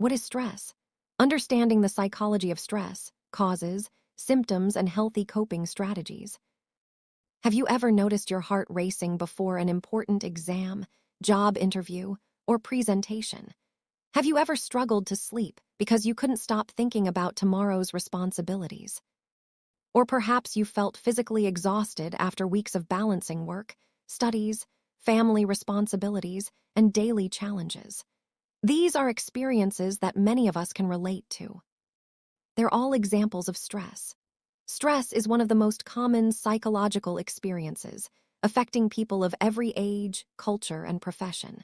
What is stress? Understanding the psychology of stress, causes, symptoms, and healthy coping strategies. Have you ever noticed your heart racing before an important exam, job interview, or presentation? Have you ever struggled to sleep because you couldn't stop thinking about tomorrow's responsibilities? Or perhaps you felt physically exhausted after weeks of balancing work, studies, family responsibilities, and daily challenges. These are experiences that many of us can relate to. They're all examples of stress. Stress is one of the most common psychological experiences, affecting people of every age, culture, and profession.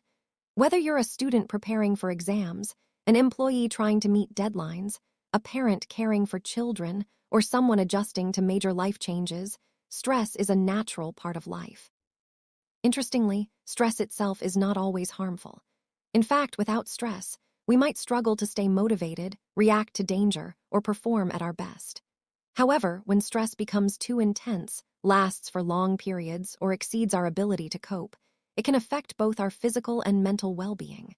Whether you're a student preparing for exams, an employee trying to meet deadlines, a parent caring for children, or someone adjusting to major life changes, stress is a natural part of life. Interestingly, stress itself is not always harmful. In fact, without stress, we might struggle to stay motivated, react to danger, or perform at our best. However, when stress becomes too intense, lasts for long periods, or exceeds our ability to cope, it can affect both our physical and mental well-being.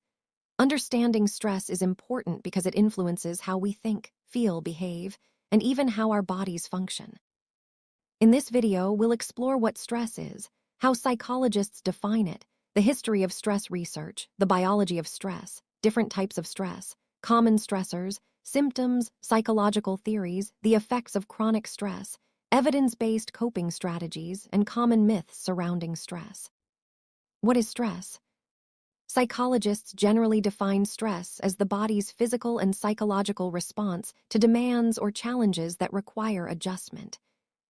Understanding stress is important because it influences how we think, feel, behave, and even how our bodies function. In this video, we'll explore what stress is, how psychologists define it, the history of stress research, the biology of stress, different types of stress, common stressors, symptoms, psychological theories, the effects of chronic stress, evidence-based coping strategies, and common myths surrounding stress. What is stress? Psychologists generally define stress as the body's physical and psychological response to demands or challenges that require adjustment.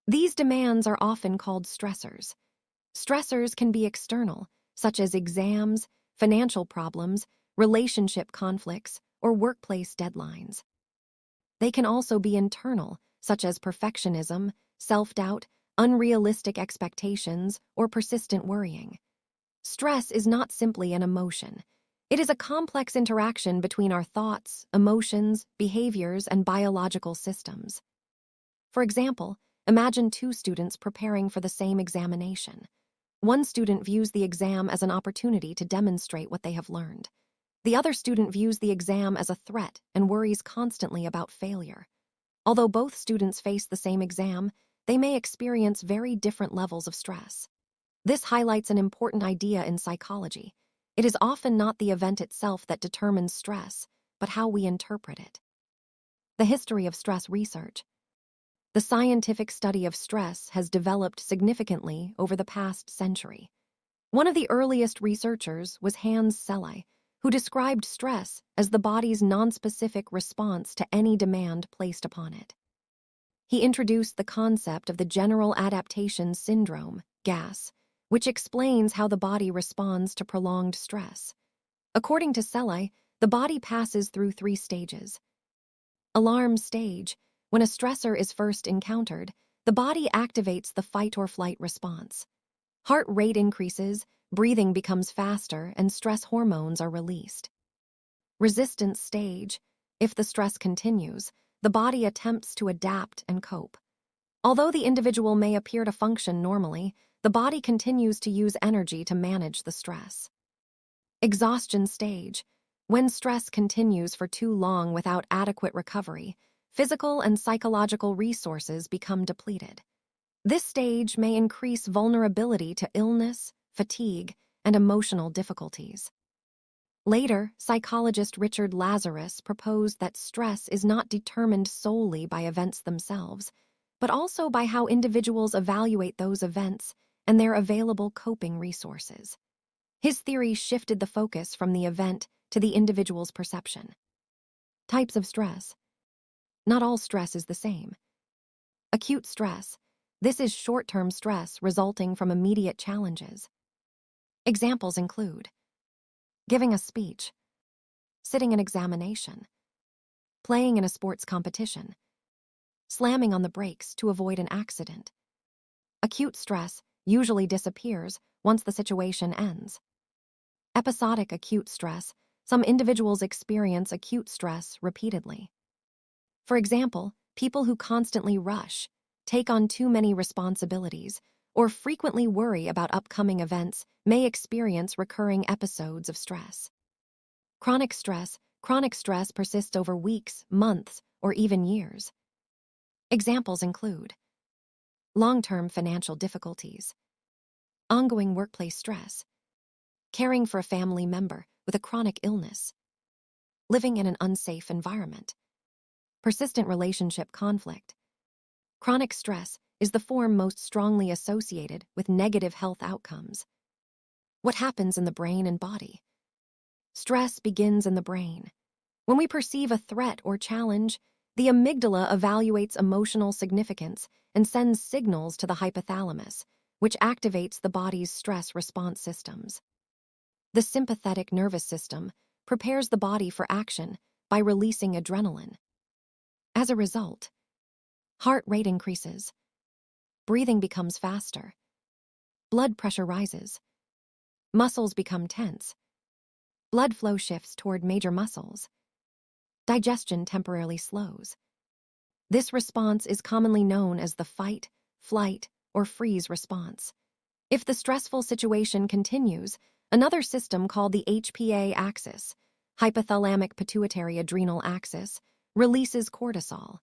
These demands are often called stressors. Stressors can be external, such as exams, financial problems, relationship conflicts, or workplace deadlines. They can also be internal, such as perfectionism, self-doubt, unrealistic expectations, or persistent worrying. Stress is not simply an emotion. It is a complex interaction between our thoughts, emotions, behaviors, and biological systems. For example, imagine two students preparing for the same examination. One student views the exam as an opportunity to demonstrate what they have learned. The other student views the exam as a threat and worries constantly about failure. Although both students face the same exam, they may experience very different levels of stress. This highlights an important idea in psychology. It is often not the event itself that determines stress, but how we interpret it. The history of stress research. The scientific study of stress has developed significantly over the past century. One of the earliest researchers was Hans Selye, who described stress as the body's nonspecific response to any demand placed upon it. He introduced the concept of the general adaptation syndrome, GAS, which explains how the body responds to prolonged stress. According to Selye, the body passes through 3 stages. Alarm stage. When a stressor is first encountered, the body activates the fight or flight response. Heart rate increases, breathing becomes faster, and stress hormones are released. Resistance stage. If the stress continues, the body attempts to adapt and cope. Although the individual may appear to function normally, the body continues to use energy to manage the stress. Exhaustion stage. When stress continues for too long without adequate recovery, physical and psychological resources become depleted. This stage may increase vulnerability to illness, fatigue, and emotional difficulties. Later, psychologist Richard Lazarus proposed that stress is not determined solely by events themselves, but also by how individuals evaluate those events and their available coping resources. His theory shifted the focus from the event to the individual's perception. Types of stress. Not all stress is the same. Acute stress. This is short-term stress resulting from immediate challenges. Examples include giving a speech, sitting an examination, playing in a sports competition, slamming on the brakes to avoid an accident. Acute stress usually disappears once the situation ends. Episodic acute stress. Some individuals experience acute stress repeatedly. For example, people who constantly rush, take on too many responsibilities, or frequently worry about upcoming events may experience recurring episodes of stress. Chronic stress. Chronic stress persists over weeks, months, or even years. Examples include long-term financial difficulties, ongoing workplace stress, caring for a family member with a chronic illness, living in an unsafe environment, persistent relationship conflict. Chronic stress is the form most strongly associated with negative health outcomes. What happens in the brain and body? Stress begins in the brain. When we perceive a threat or challenge, the amygdala evaluates emotional significance and sends signals to the hypothalamus, which activates the body's stress response systems. The sympathetic nervous system prepares the body for action by releasing adrenaline. As a result, heart rate increases, breathing becomes faster, blood pressure rises, muscles become tense, blood flow shifts toward major muscles, digestion temporarily slows. This response is commonly known as the fight, flight, or freeze response. If the stressful situation continues, another system called the HPA axis, hypothalamic pituitary adrenal axis, releases cortisol.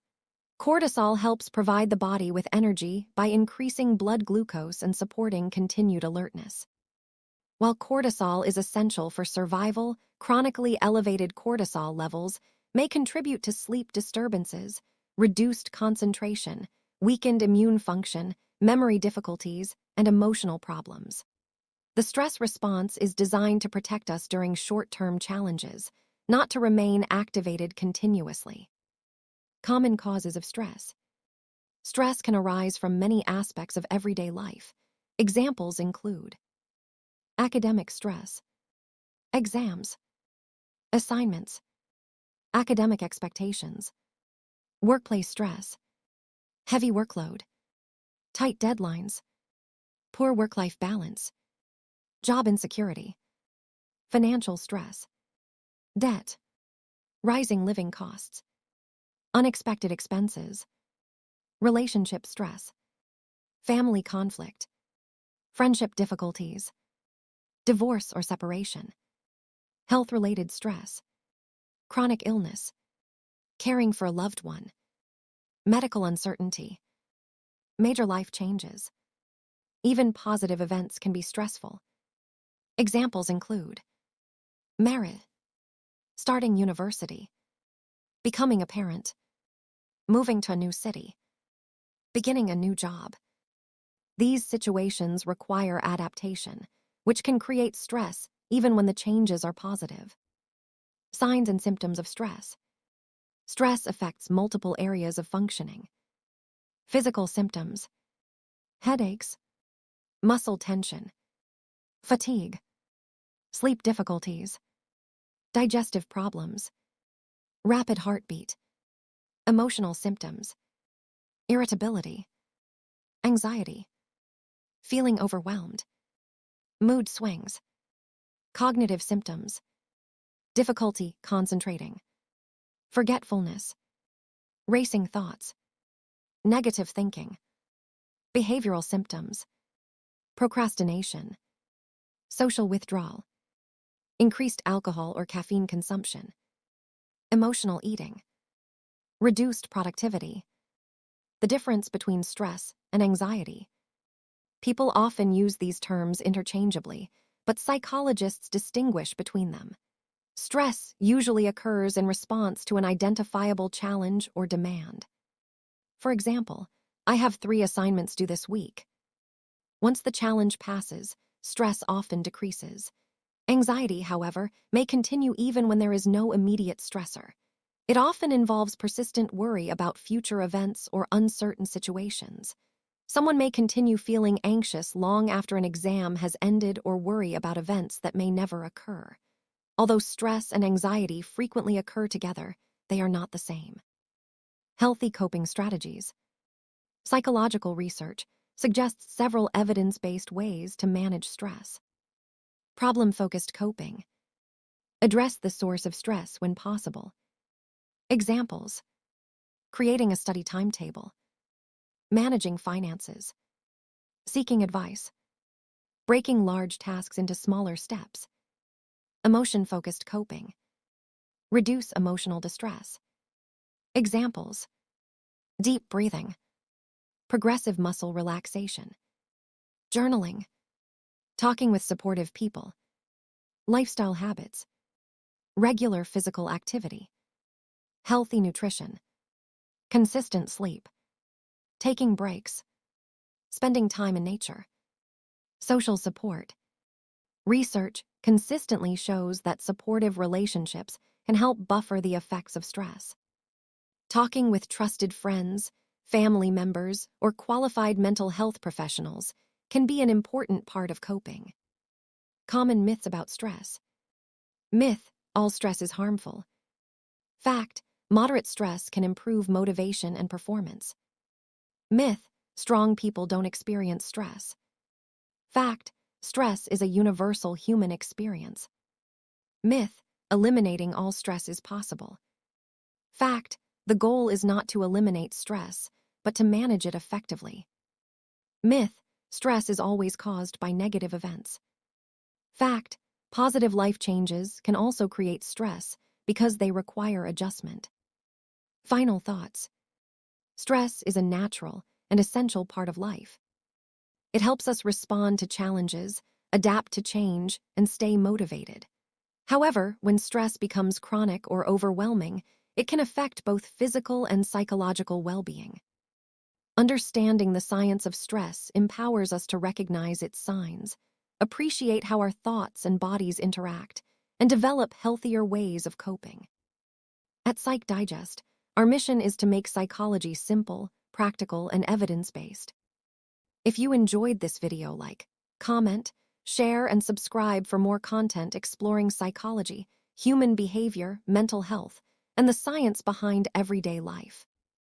Cortisol helps provide the body with energy by increasing blood glucose and supporting continued alertness. While cortisol is essential for survival, chronically elevated cortisol levels may contribute to sleep disturbances, reduced concentration, weakened immune function, memory difficulties, and emotional problems. The stress response is designed to protect us during short-term challenges, not to remain activated continuously. Common causes of stress. Stress can arise from many aspects of everyday life. Examples include academic stress, exams, assignments, academic expectations, workplace stress, heavy workload, tight deadlines, poor work-life balance, job insecurity, financial stress, debt, rising living costs, unexpected expenses, relationship stress, family conflict, friendship difficulties, divorce or separation, health-related stress, chronic illness, caring for a loved one, medical uncertainty, major life changes. Even positive events can be stressful. Examples include marriage, starting university, becoming a parent, moving to a new city, beginning a new job. These situations require adaptation, which can create stress even when the changes are positive. Signs and symptoms of stress. Stress affects multiple areas of functioning. Physical symptoms: headaches, muscle tension, fatigue, sleep difficulties, digestive problems, rapid heartbeat. Emotional symptoms: irritability, anxiety, feeling overwhelmed, mood swings. Cognitive symptoms: difficulty concentrating, forgetfulness, racing thoughts, negative thinking. Behavioral symptoms: procrastination, social withdrawal, increased alcohol or caffeine consumption, emotional eating, reduced productivity. The difference between stress and anxiety. People often use these terms interchangeably, but psychologists distinguish between them. Stress usually occurs in response to an identifiable challenge or demand. For example, I have 3 assignments due this week. Once the challenge passes, stress often decreases. Anxiety, however, may continue even when there is no immediate stressor. It often involves persistent worry about future events or uncertain situations. Someone may continue feeling anxious long after an exam has ended or worry about events that may never occur. Although stress and anxiety frequently occur together, they are not the same. Healthy coping strategies. Psychological research suggests several evidence-based ways to manage stress. Problem-focused coping. Address the source of stress when possible. Examples: creating a study timetable, managing finances, seeking advice, breaking large tasks into smaller steps. Emotion-focused coping. Reduce emotional distress. Examples: deep breathing, progressive muscle relaxation, journaling, talking with supportive people, lifestyle habits, regular physical activity, healthy nutrition, consistent sleep, taking breaks, spending time in nature, social support. Research consistently shows that supportive relationships can help buffer the effects of stress. Talking with trusted friends, family members, or qualified mental health professionals can be an important part of coping. Common myths about stress. Myth: all stress is harmful. Fact: moderate stress can improve motivation and performance. Myth: strong people don't experience stress. Fact: stress is a universal human experience. Myth: eliminating all stress is possible. Fact: the goal is not to eliminate stress, but to manage it effectively. Myth: stress is always caused by negative events. Fact: positive life changes can also create stress because they require adjustment. Final thoughts. Stress is a natural and essential part of life. It helps us respond to challenges, adapt to change, and stay motivated. However, when stress becomes chronic or overwhelming, it can affect both physical and psychological well-being. Understanding the science of stress empowers us to recognize its signs, appreciate how our thoughts and bodies interact, and develop healthier ways of coping. At Psych Digest, our mission is to make psychology simple, practical, and evidence-based. If you enjoyed this video, like, comment, share, and subscribe for more content exploring psychology, human behavior, mental health, and the science behind everyday life.